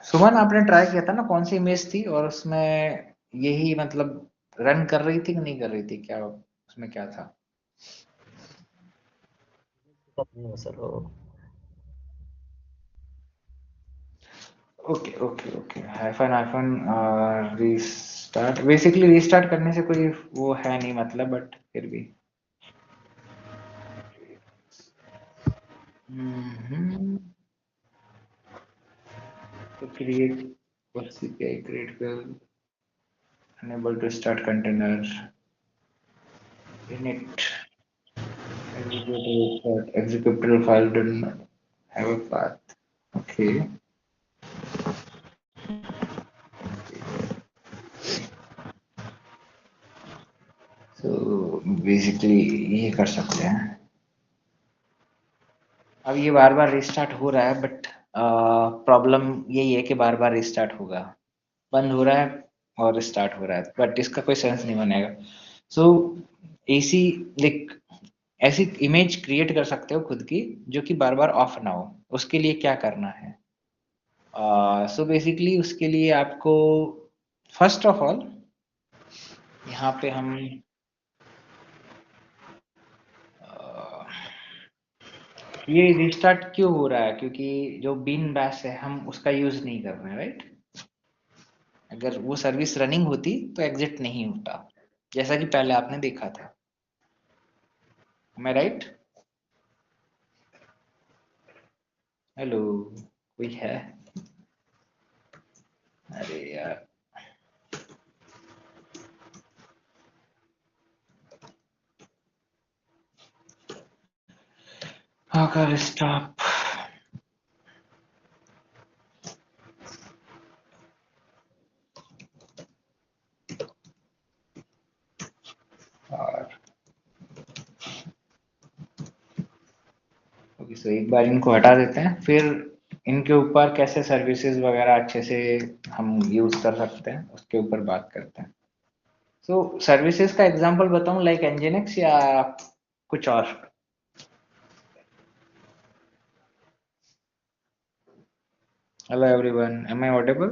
S1: सुमन आपने ट्राई किया था ना, कौन सी इमेज थी, और उसमें यही मतलब रन कर रही थी कि नहीं कर रही थी, क्या उसमें क्या था?
S5: नहीं है सर वो।
S1: Okay okay okay, hyphen hyphen restart, basically restart करने से कोई वो है नहीं मतलब, बट फिर भी तो क्रिएट CPI क्रिएट कर, enable to start container init executable file don't have a path। okay, so basically ये कर सकते हैं। अब ये बार बार रिस्टार्ट हो रहा है, बट प्रॉब्लम यही है कि बार बार रिस्टार्ट होगा, बंद हो रहा है और स्टार्ट हो रहा है, बट इसका कोई सेंस नहीं बनेगा। सो ऐसी लाइक ऐसी इमेज क्रिएट कर सकते हो खुद की जो कि बार बार ऑफ ना हो। उसके लिए क्या करना है? सो बेसिकली उसके लिए आपको फर्स्ट ऑफ ऑल यहाँ पे हम ये रिस्टार्ट क्यों हो रहा है, क्योंकि जो बीन बैश है हम उसका यूज नहीं कर रहे हैं, राइट? अगर वो सर्विस रनिंग होती तो एग्जिट नहीं होता, जैसा कि पहले आपने देखा था। मैं राइट? हेलो, कोई है? अरे यार, अगर स्टॉप, और ओके, सो एक बार इनको हटा देते हैं, फिर इनके ऊपर कैसे सर्विसेज वगैरह अच्छे से हम यूज कर सकते हैं उसके ऊपर बात करते हैं। सो सर्विसेज का एग्जांपल बताऊं, लाइक Nginx या कुछ और? Hello everyone, am I audible?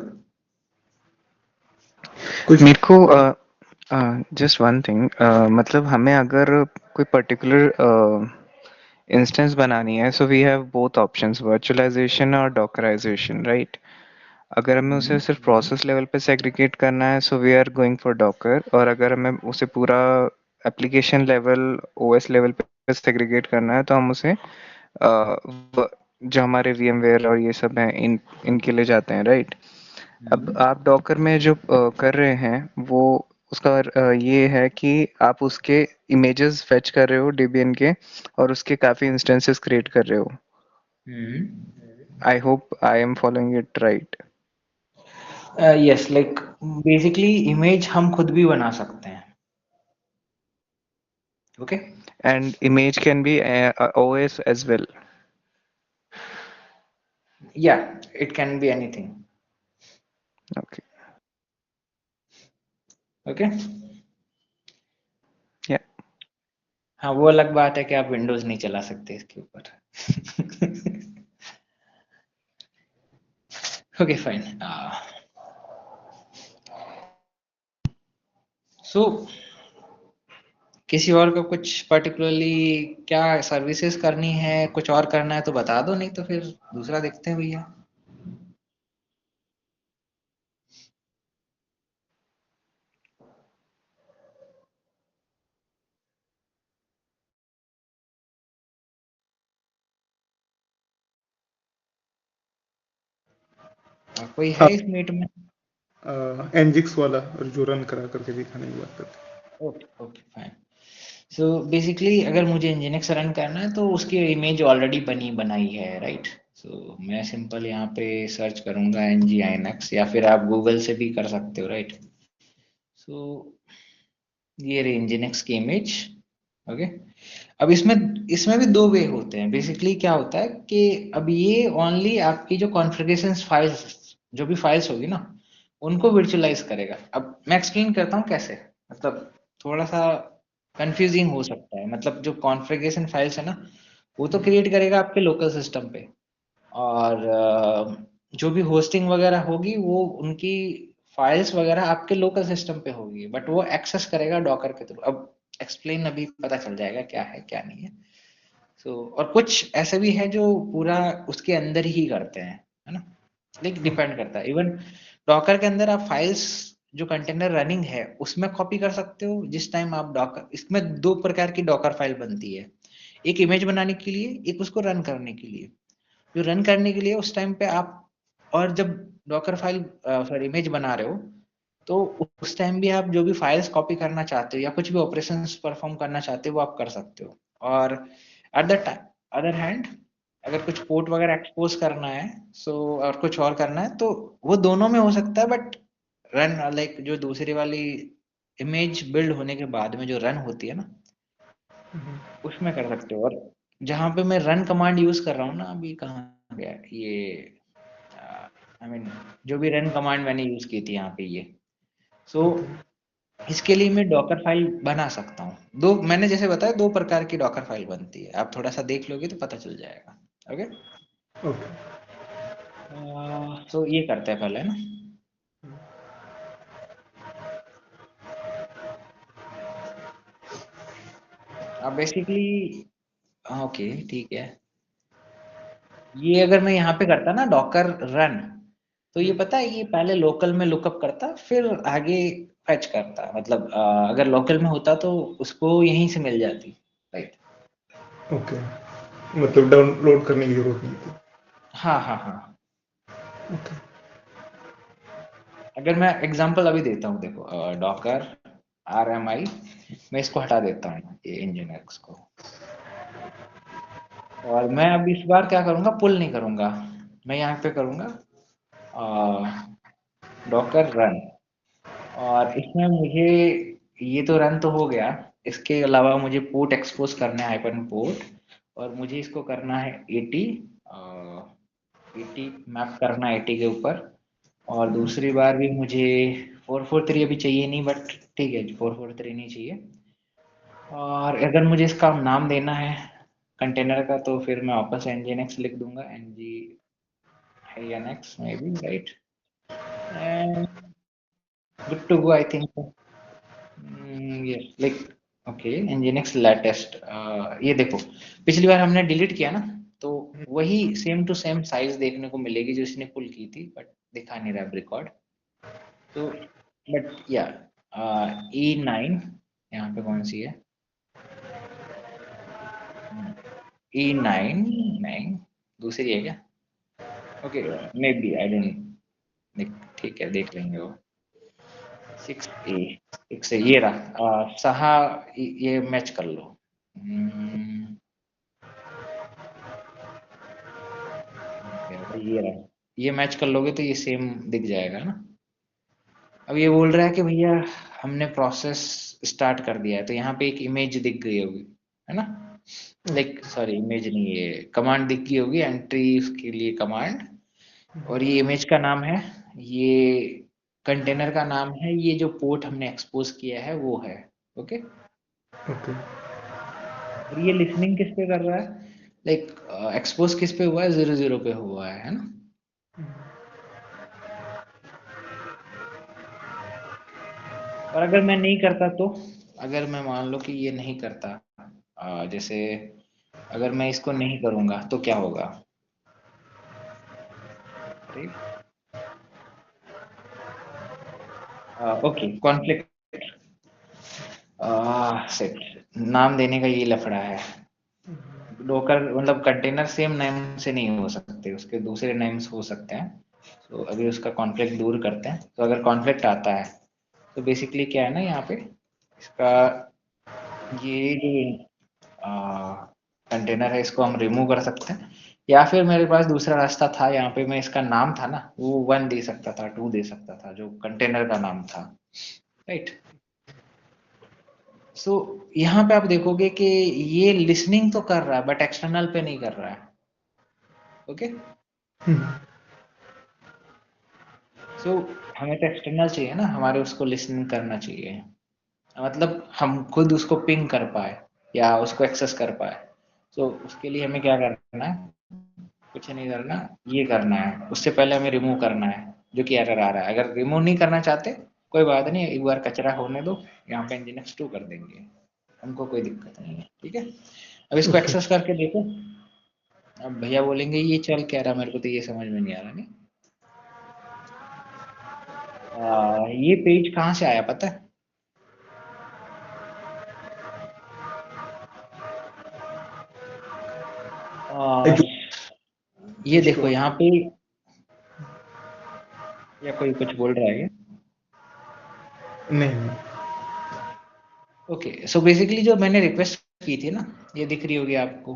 S2: मेरे को जस्ट वन थिंग, मतलब हमें अगर कोई पर्टिकुलर
S6: इंस्टेंस बनानी है, so we have both options, virtualization और डॉकराइजेशन, राइट? अगर हमें उसे सिर्फ प्रोसेस लेवल पे सेग्रीगेट करना है, so we are going for Docker. और अगर हमें उसे पूरा एप्लीकेशन लेवल, ओएस लेवल पे सेग्रीगेट करना है, तो हम उसे जो हमारे VMware और ये सब हैं, इनके लिए जाते हैं, राइट? अब आप डॉकर में जो कर रहे हैं वो उसका ये है कि आप उसके इमेजेस फेच कर रहे हो Debian के, और उसके काफी इंस्टेंसेस क्रिएट कर रहे हो। I hope I am following it right.
S1: Yes, like basically image हम खुद भी बना सकते हैं। Okay,
S6: and image can be OS as well.
S1: Yeah it can be anything.
S6: Okay,
S1: okay,
S6: yeah
S1: हाँ, वो अलग बात है कि आप विंडोज नहीं चला सकते इसके ऊपर। Okay, fine. सो किसी और को कुछ पर्टिकुलरली क्या सर्विसेज करनी है, कुछ और करना है तो बता दो, नहीं तो फिर दूसरा देखते हैं भैया। कोई है इस मीट में?
S4: एनजिक्स वाला जो रन करा करके दिखाने की बात करते
S1: ओके, ओके, फाइन। सो बेसिकली अगर मुझे nginx रन करना है तो उसकी इमेज ऑलरेडी बनी बनाई है, राइट? सो मैं सिंपल यहाँ पे सर्च करूंगा nginx, या फिर आप गूगल से भी कर सकते हो, राइट? सो ये रही nginx की इमेज। ओके, अब इसमें इसमें भी दो वे होते हैं। बेसिकली क्या होता है कि अब ये ओनली आपकी जो कॉन्फ़िगरेशन फाइल्स, जो भी फाइल्स होगी ना, उनको वर्चुअलाइज करेगा। अब मैं एक्सप्लेन करता हूँ कैसे, मतलब थोड़ा सा कंफ्यूजिंग हो सकता है। मतलब जो कॉन्फ़िगरेशन फाइल्स है ना, वो तो क्रिएट करेगा आपके लोकल सिस्टम पे, और जो भी होस्टिंग वगैरह होगी वो उनकी फाइल्स वगैरह आपके लोकल सिस्टम पे होगी, बट वो एक्सेस करेगा डॉकर के थ्रू। अब एक्सप्लेन अभी पता चल जाएगा क्या है क्या नहीं है। सो और कुछ ऐसे भी है जो पूरा उसके अंदर ही करते हैं, है ना? लाइक डिपेंड करता है। इवन डॉकर के अंदर आप फाइल्स जो कंटेनर रनिंग है उसमें कॉपी कर सकते हो। जिस टाइम आप डॉकर, इसमें दो प्रकार की डॉकर फाइल बनती है, एक इमेज बनाने के लिए, एक उसको रन करने के लिए। जो रन करने के लिए उस टाइम पे आप, और जब डॉकर फाइल सॉरी इमेज बना रहे हो, तो उस टाइम भी आप जो भी फाइल्स कॉपी करना चाहते हो या कुछ भी ऑपरेशंस परफॉर्म करना चाहते हो वो आप कर सकते हो। और एट द अदर हैंड, अगर कुछ पोर्ट वगैरह एक्सपोज करना है, सो और कुछ और करना है, तो वो दोनों में हो सकता है। बट रन, लाइक जो दूसरी वाली इमेज बिल्ड होने के बाद में जो रन होती है ना, उसमें कर सकते हो। और जहां पे मैं रन कमांड यूज कर रहा हूँ ना, अभी कहाँ गया ये, आई मीन जो भी रन कमांड मैंने यूज की थी यहाँ पे ये। सो इसके लिए मैं डॉकर फाइल बना सकता हूँ। दो, मैंने जैसे बताया, दो प्रकार की डॉकर फाइल बनती है। आप थोड़ा सा देख लोगे तो पता चल जाएगा। Okay,
S4: okay.
S1: तो ये करते हैं पहले ना। अब बेसिकली, ओके, ठीक है। ये अगर मैं यहाँ पे करता ना डॉकर रन, तो ये पता है ये पहले लोकल में लुकअप करता, फिर आगे फेच करता। मतलब अगर लोकल में होता तो उसको यहीं से मिल जाती, राइट?
S4: ओके, मतलब डाउनलोड करने की जरूरत नहीं थी।
S1: हाँ, हाँ, हाँ।
S4: ओके।
S1: अगर मैं एग्जांपल अभी देता हूँ, देखो, डॉकर RMI, मैं इसको हटा देता हूँ ये nginx को, और मैं अब इस बार क्या करूँगा, पुल नहीं करूँगा, मैं यहाँ पे करूँगा डॉकर रन। और इसमें मुझे, ये तो रन तो हो गया, इसके अलावा मुझे पोर्ट एक्सपोज करना है, हाइपन पोर्ट, और मुझे इसको करना है 80, 80 मैप करना है 80 के ऊपर। और दूसरी बार भी मुझे 443 अभी चाहिए नहीं, बट ठीक है, 443 नहीं चाहिए। और अगर मुझे इसका नाम देना है कंटेनर का, तो फिर मैं वापस nginx लिख दूंगा, nginx maybe, right? And good to go, I think. yes, like okay, nginx latest, ये देखो पिछली बार हमने डिलीट किया ना, तो वही सेम टू सेम साइज देखने को मिलेगी जो इसने पुल की थी, बट दिखा नहीं रहा रिकॉर्ड। तो बट या E9 यहाँ पे कौन सी है, E9 नहीं, दूसरी है क्या? Okay, maybe I don't, ठीक है देख लेंगे वो। 6A ये रहा, सहा, ये मैच कर लो। ये रहा, ये मैच कर लोगे तो ये सेम दिख जाएगा ना। अब ये बोल रहा है कि भैया हमने प्रोसेस स्टार्ट कर दिया है, तो यहाँ पे एक इमेज दिख गई होगी, है ना? लाइक सॉरी, इमेज नहीं, ये कमांड दिख गई होगी, एंट्री उसके लिए कमांड, और ये इमेज का नाम है, ये कंटेनर का नाम है, ये जो पोर्ट हमने एक्सपोज किया है वो है। Okay,
S4: okay.
S1: और ये लिसनिंग किस पे कर रहा है, लाइक एक्सपोज किस पे हुआ है, 00 पे हुआ है ना? और अगर मैं नहीं करता तो, अगर मैं मान लो कि ये नहीं करता, जैसे अगर मैं इसको नहीं करूंगा तो क्या होगा? अरे ओके, कॉन्फ्लिक्ट, सेट नाम देने का ये लफड़ा है। डोकर मतलब कंटेनर सेम नेम से नहीं हो सकते, उसके दूसरे नेम्स हो सकते हैं। तो अभी उसका कॉन्फ्लिक्ट दूर करते हैं। तो अगर कॉन्फ्लिक्ट आता है तो बेसिकली क्या है ना, यहाँ पे इसका ये जो कंटेनर है इसको हम रिमूव कर सकते हैं, या फिर मेरे पास दूसरा रास्ता था, यहाँ पे मैं इसका नाम था ना वो 1 दे सकता था, 2 दे सकता था, जो कंटेनर का नाम था, राइट? सो यहाँ पे आप देखोगे कि ये लिसनिंग तो कर रहा है बट एक्सटर्नल पे नहीं कर रहा है। ओके, सो हमें तो एक्सटर्नल चाहिए ना, हमारे उसको लिसनिंग करना चाहिए, मतलब हम खुद उसको पिंग कर पाए या उसको एक्सेस कर पाए। सो उसके लिए हमें क्या करना है, कुछ नहीं करना, ये करना है, उससे पहले हमें रिमूव करना है जो कि एरर आ रहा है। अगर रिमूव नहीं करना चाहते कोई बात नहीं, एक बार कचरा होने दो, यहाँ पे nginx 2 कर देंगे, हमको कोई दिक्कत नहीं है, ठीक है? अब इसको
S4: ओके।
S1: एक्सेस करके देखो, अब भैया बोलेंगे ये चल क्या रहा, मेरे को तो ये समझ में नहीं आ रहा। नहीं, ये पेज कहाँ से आया पता है? आ,
S4: जो
S1: ये
S4: पेज
S1: देखो
S4: क्यों?
S1: यहाँ पे, या कोई कुछ बोल रहा है क्या?
S4: नहीं नहीं।
S1: ओके, सो बेसिकली जो मैंने रिक्वेस्ट की थी ना, ये दिख रही होगी आपको,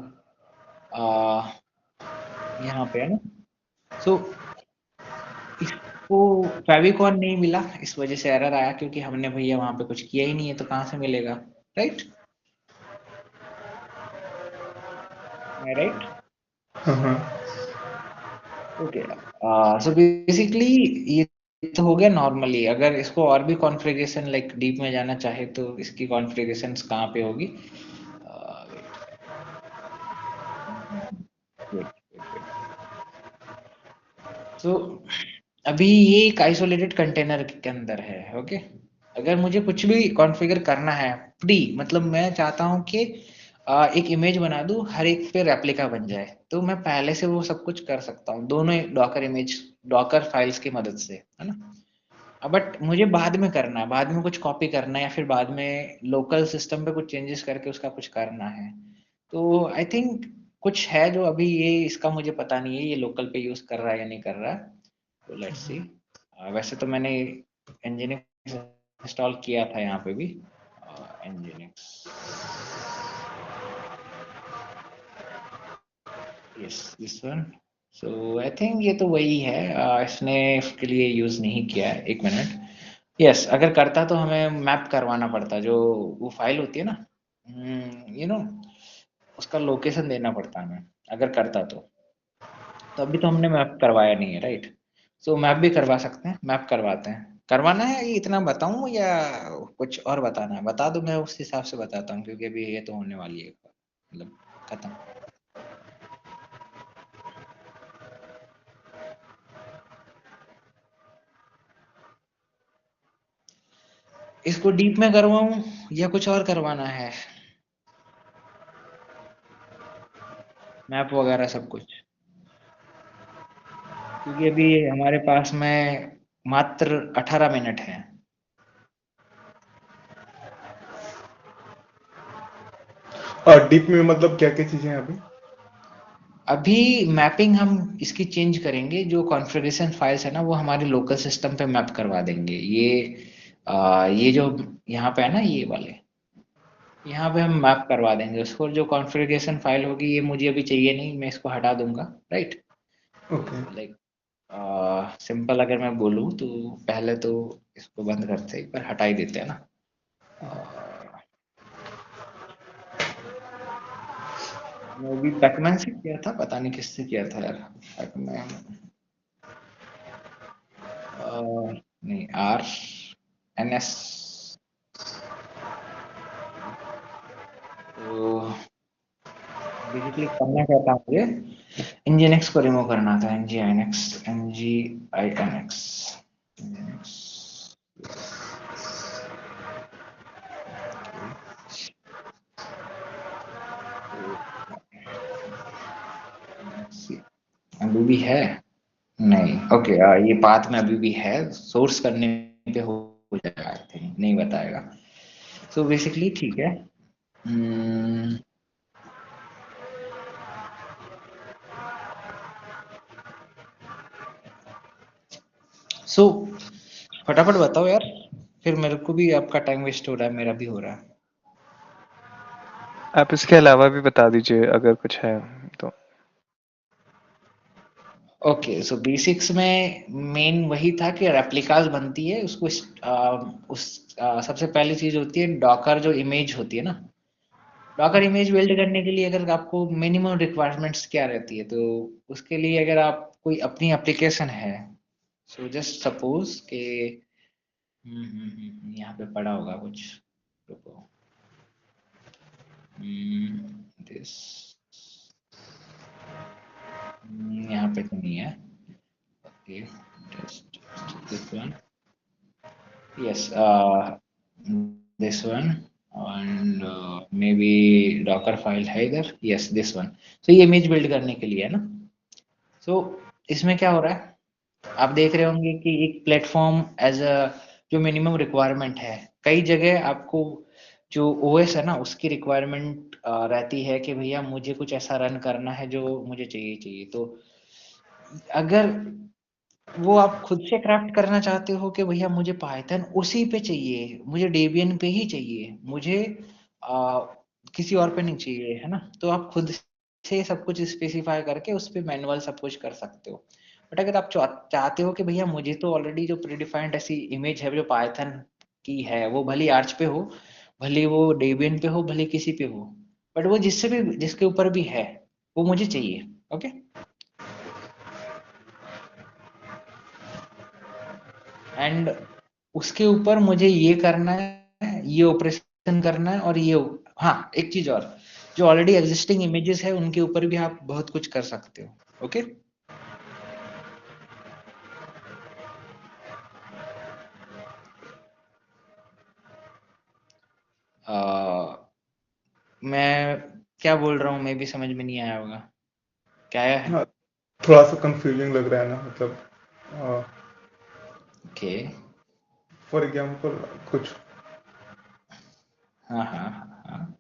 S1: आ, यहाँ पे है ना। सो इसको फेविकॉन नहीं मिला, इस वजह से एरर आया, क्योंकि हमने भैया वहां पे कुछ किया ही नहीं है, तो कहाँ से मिलेगा, राइट? राइट,
S4: हाँ हाँ।
S1: ओके। सो बेसिकली ये तो हो गया नॉर्मली। अगर इसको और भी कॉन्फ़िगरेशन लाइक डीप में जाना चाहे तो इसकी कॉन्फ़िगरेशंस कहाँ पे होगी? वेट वेट वेट, सो अभी ये एक आइसोलेटेड कंटेनर के अंदर है। ओके, अगर मुझे कुछ भी कॉन्फ़िगर करना है प्री, मतलब मैं चाहता हूँ कि एक इमेज बना दूँ, हर एक पे रेप्लिका बन जाए, तो मैं पहले से वो सब कुछ कर सकता हूँ दोनों डॉकर इमेज, डॉकर फाइल्स की मदद से, है ना? बट मुझे बाद में करना है, बाद में कुछ कॉपी करना है, या फिर बाद में लोकल सिस्टम पे कुछ चेंजेस करके उसका कुछ करना है। तो आई थिंक कुछ है जो अभी ये इसका मुझे पता नहीं है, ये लोकल पे यूज कर रहा है या नहीं कर रहा है। तो लेट्स सी। वैसे तो मैंने nginx इंस्टॉल किया था यहाँ पे भी, nginx, yes this one. So I think ये तो वही है, इसने इसके लिए यूज नहीं किया है। एक मिनट, यस अगर करता तो हमें मैप करवाना पड़ता, जो वो फाइल होती है ना, यू नो, उसका लोकेशन देना पड़ता हमें, अगर करता तो अभी तो हमने मैप करवाया नहीं है, राइट? सो मैप भी करवा सकते हैं, मैप करवाते हैं। करवाना है ये इतना बताऊं या कुछ और बताना है? बता दो, मैं उस हिसाब से बताता हूँ, क्योंकि अभी ये तो होने वाली है, मतलब खत्म। इसको डीप में करवाऊं या कुछ और करवाना है, मैप वगैरह सब कुछ? क्योंकि अभी हमारे पास में मात्र 18 मिनट है।
S4: और डीप में मतलब क्या क्या चीजें हैं अभी?
S1: अभी मैपिंग हम इसकी चेंज करेंगे, जो कॉन्फ़िगरेशन फाइल्स है ना वो हमारे लोकल सिस्टम पे मैप करवा देंगे। ये जो यहाँ पे है ना, ये वाले यहाँ पे हम मैप करवा देंगे उसको। जो कॉन्फ़िगरेशन फाइल होगी ये मुझे अभी चाहिए नहीं, मैं इसको हटा दूंगा, राइट?
S4: ओके।
S1: लाइक सिंपल अगर मैं बोलूँ तो पहले तो इसको बंद करते हैं, पर हटा ही देते हैं ना। मैं भी पैकमैन से किया था, पता नहीं किससे किया था यार। पैकमैन नहीं, RNS। तो बेसिकली करना क्या था मुझे, nginx को रिमूव करना था। nginx अभी भी है नहीं? ओके, ये पाथ में अभी भी है, सोर्स करने पे हो जाएगा आई थिंक, नहीं बताएगा। सो बेसिकली ठीक है। सो फटाफट बताओ यार, फिर मेरे को भी आपका टाइम वेस्ट हो रहा है, मेरा भी हो रहा है।
S6: आप इसके अलावा भी बता दीजिए अगर कुछ है तो।
S1: ओके, सो बेसिक्स में मेन वही था कि रेप्लिकास बनती है उसको सबसे पहली चीज होती है डॉकर, जो इमेज होती है ना। डॉकर इमेज बिल्ड करने के लिए अगर आपको मिनिमम रिक्वायरमेंट्स क्या रहती है, तो उसके लिए अगर आप कोई अपनी एप्लीकेशन है, सो जस्ट सपोज के यहाँ पे पड़ा होगा कुछ, रुको, दिस यहाँ पे तो नहीं है। Okay, just this one, yes, this one, and maybe docker file है इधर, yes this one। so ये इमेज बिल्ड करने के लिए है ना। so इसमें क्या हो रहा है, आप देख रहे होंगे कि एक प्लेटफॉर्म एज अ जो मिनिमम रिक्वायरमेंट है, कई जगह आपको जो ओएस है ना उसकी रिक्वायरमेंट रहती है कि भैया मुझे कुछ ऐसा रन करना है जो मुझे चाहिए। तो अगर वो आप खुद से क्राफ्ट करना चाहते हो कि भैया मुझे पाइथन उसी पे चाहिए, मुझे डेबियन पे ही चाहिए, मुझे आ, किसी और पे नहीं चाहिए, है ना, तो आप खुद से सब कुछ स्पेसिफाई करके उस पे मैनुअल सब कुछ कर सकते हो। बट अगर आप चाहते हो कि भैया मुझे तो ऑलरेडी जो प्रीडिफाइंड ऐसी इमेज है जो पाइथन की है, वो भली आर्च पे हो, भले वो डेबियन पे हो, भले किसी पे हो, बट वो जिससे भी जिसके ऊपर भी है वो मुझे चाहिए। ओके, एंड उसके ऊपर मुझे ये करना है, ये ऑपरेशन करना है, और ये हाँ एक चीज और, जो ऑलरेडी एग्जिस्टिंग इमेजेस है उनके ऊपर भी आप बहुत कुछ कर सकते हो। ओके, मैं क्या बोल रहा हूँ मैं भी समझ में नहीं आया होगा, क्या आया है?
S4: हाँ, थोड़ा सा कंफ्यूजिंग लग रहा है ना, मतलब
S1: ओके,
S4: फॉर एग्जाम्पल कुछ।
S1: हाँ हाँ हाँ हाँ,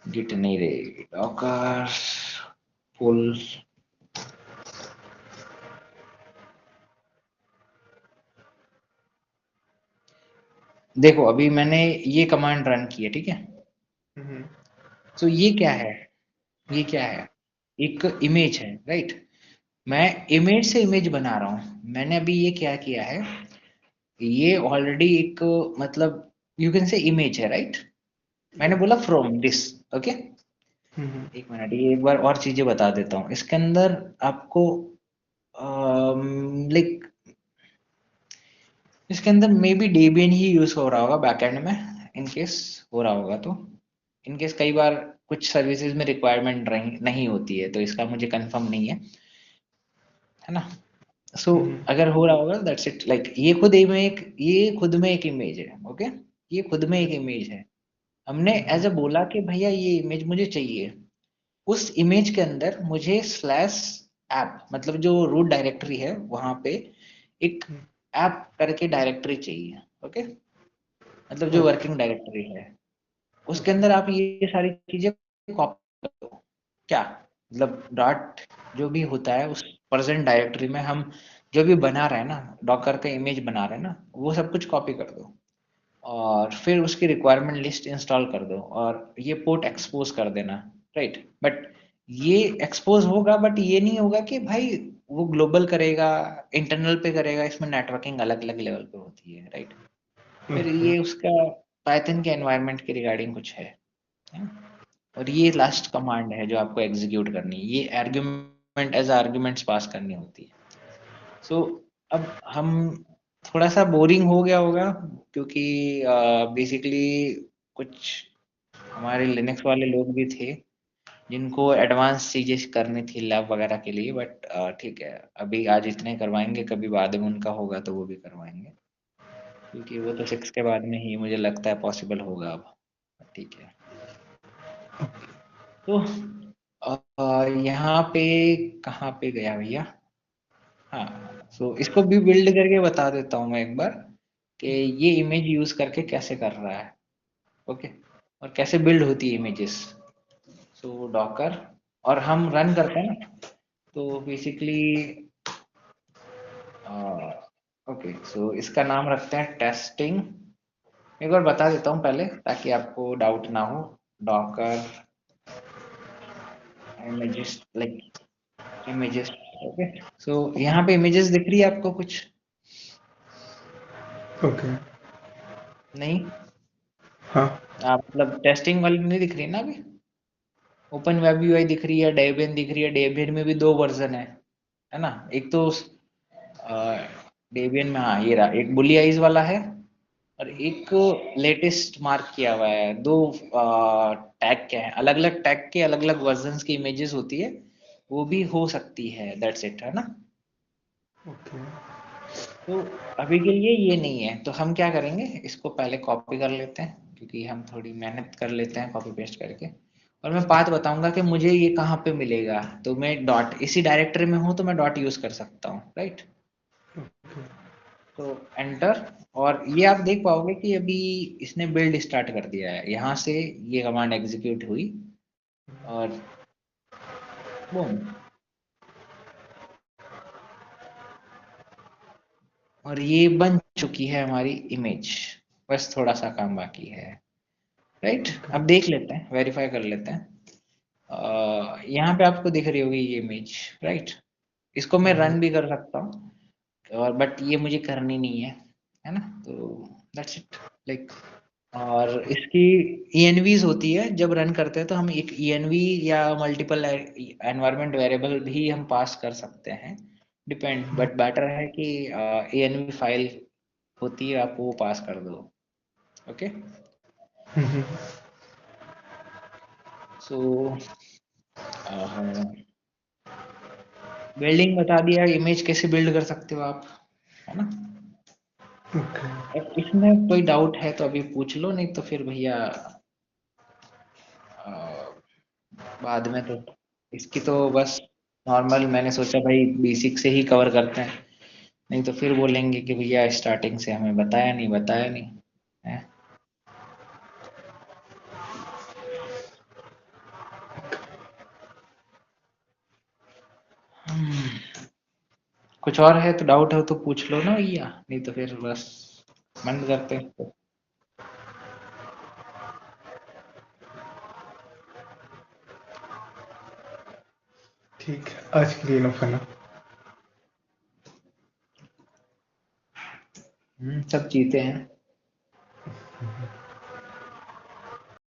S1: गिट नहीं रहेगी, डॉकर पुल। देखो अभी मैंने ये कमांड रन की है, ठीक है।
S4: हम्म।
S1: तो ये क्या है, ये क्या है, एक इमेज है, राइट? मैं इमेज से इमेज बना रहा हूँ। मैंने अभी ये क्या किया है, ये ऑलरेडी एक मतलब यू कैन से इमेज है, राइट? मैंने बोला फ्रॉम दिस। ओके, एक मिनट, ये एक बार और चीजें बता देता हूँ इसके अंदर आपको। लाइक इसके अंदर may be Debian he use हो रहा होगा बैकएंड में, इन केस हो रहा होगा तो। इन केस कई बार कुछ सर्विसेज में रिक्वायरमेंट नहीं होती है, तो इसका मुझे कंफर्म नहीं है ना। सो अगर हो रहा होगा दैट्स इट, लाइक ये खुद में एक इमेज है, ओके, ये खुद में एक इमेज है। हमने एज अ बोला कि भैया ये इमेज मुझे चाहिए, उस इमेज के अंदर मुझे स्लैश ऐप, मतलब जो रूट डायरेक्टरी है वहां पे एक ऐप करके डायरेक्टरी चाहिए, ओके, मतलब जो वर्किंग डायरेक्टरी है उसके अंदर आप ये सारी चीजें कॉपी कर दो। क्या मतलब डॉट जो भी होता है उस प्रेजेंट डायरेक्टरी में हम जो भी बना रहे हैं ना, डॉकर का इमेज बना रहे हैं ना, वो सब कुछ कॉपी कर दो और फिर उसकी रिक्वायरमेंट लिस्ट इंस्टॉल कर दो और ये पोर्ट एक्सपोज कर देना, राइट। बट ये एक्सपोज होगा, बट ये नहीं होगा कि भाई वो ग्लोबल करेगा, इंटरनल पे करेगा, इसमें नेटवर्किंग अलग अलग लेवल पे होती है, राइट। फिर ये उसका पाइथन के एनवायरनमेंट के रिगार्डिंग कुछ है ना? और ये लास्ट कमांड है जो आपको एग्जीक्यूट करनी है, ये आर्ग्यूमेंट एज आर्ग्यूमेंट्स पास करनी होती है। सो अब हम थोड़ा सा बोरिंग हो गया होगा क्योंकि बेसिकली कुछ हमारे लिनक्स वाले लोग भी थे जिनको एडवांस चीजें करनी थी लैब वगैरह के लिए, बट ठीक है, अभी आज इतने करवाएंगे, कभी बाद में उनका होगा तो वो भी करवाएंगे, क्योंकि वो तो 6 के बाद में ही मुझे लगता है पॉसिबल होगा अब। ठीक है, तो यहाँ पे कहाँ पे गया भैया? हाँ, सो इसको भी बिल्ड करके बता देता हूँ मैं एक बार कि ये इमेज यूज करके कैसे कर रहा है, ओके, और कैसे बिल्ड होती है इमेजेस। सो डॉकर, और हम रन करते हैं ना, तो बेसिकली ओके, सो इसका नाम रखते हैं टेस्टिंग। एक बार बता देता हूँ पहले ताकि आपको डाउट ना हो। Docker images, like images, okay. So यहाँ पे इमेजेस दिख रही है आपको कुछ?
S4: ओके।
S1: नहीं?
S4: हाँ।
S1: आप मतलब टेस्टिंग वाली नहीं दिख रही है ना अभी? ओपन वेब यूआई दिख रही है, डेबियन दिख रही है। डेबियन में भी 2 वर्जन है ना? एक तो डेबियन में, हाँ ये रहा, एक बुली आइज वाला है और एक लेटेस्ट मार्क किया हुआ है। 2 टैग के हैं, अलग अलग टैग के अलग अलग वर्जन्स की इमेजेस होती है, वो भी हो सकती है, दैट्स इट, है ना?
S4: ओके।
S1: तो अभी के लिए ये नहीं है, तो हम क्या करेंगे, इसको पहले कॉपी कर लेते हैं क्योंकि हम थोड़ी मेहनत कर लेते हैं कॉपी पेस्ट करके, और मैं बात बताऊंगा कि मुझे ये कहाँ पे मिलेगा। तो मैं डॉट इसी डायरेक्टरी में हूँ तो मैं डॉट यूज कर सकता हूँ, राइट। तो एंटर, और ये आप देख पाओगे कि अभी इसने बिल्ड स्टार्ट कर दिया है, यहाँ से ये कमांड एग्जीक्यूट हुई और बूम, और ये बन चुकी है हमारी इमेज। बस थोड़ा सा काम बाकी है, राइट। अब देख लेते हैं, वेरीफाई कर लेते हैं। यहाँ पे आपको दिख रही होगी ये इमेज, राइट। इसको मैं रन भी कर सकता हूँ, और बट ये मुझे करनी नहीं है ना? तो दैट्स इट, लाइक। और इसकी envs होती है, जब रन करते हैं तो हम एक env या मल्टीपल एनवायरनमेंट वेरिएबल भी हम पास कर सकते हैं, डिपेंड, बट बेटर है कि env फाइल होती है, आप वो पास कर दो, ओके। सो बिल्डिंग बता दिया, इमेज कैसे बिल्ड कर सकते हो आप, है ना? अब इसमें कोई डाउट है तो अभी पूछ लो, नहीं तो फिर भैया अ, बाद में तो इसकी तो बस नॉर्मल, मैंने सोचा भाई बेसिक से ही कवर करते हैं, नहीं तो फिर बोलेंगे कि भैया स्टार्टिंग से हमें बताया नहीं, बताया नहीं है। कुछ और है तो, डाउट है तो पूछ लो ना भैया, नहीं तो फिर बस बंद करते हैं।
S4: ठीक है, आज के लिए इनफ है ना?
S1: सब जीते हैं।